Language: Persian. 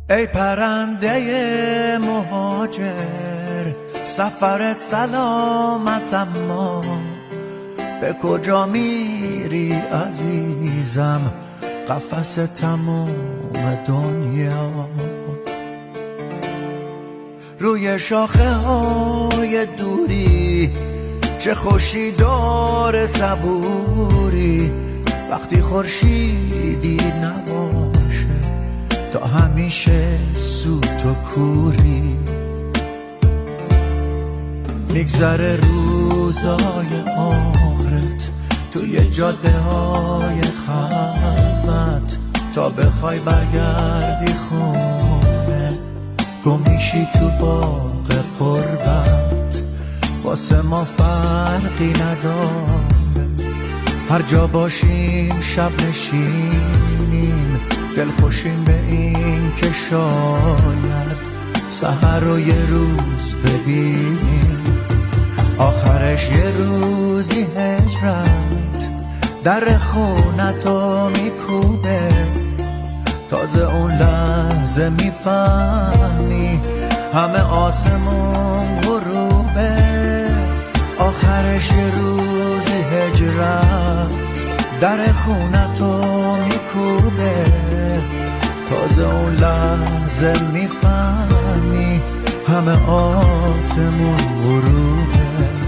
ای پرنده مهاجر، سفرت سلامت اما به کجا میری عزیزم؟ قفس تموم دنیا. روی شاخه های دوری چه خوشی داره صبوری، وقتی خورشیدی نباشه تا همیشه سوت و کوری. میگذره روزای آخرت توی جاده های خلوت، تا بخوای برگردی خونه گم میشی تو باغ قربت. واسه ما فرقی نداره هر جا باشیم، شب نشینیم دلخوشیم به این که شاید سحر رو یه روز ببینیم. آخرش یه روزی هجرت در خونتو میکوبه، تازه اون لحظه میفهمی همه آسمون غروبه. آخرش یه روزی هجرت در خونتو میکوبه، تازه اون لحظه میفهمی همه آسمون غروبه.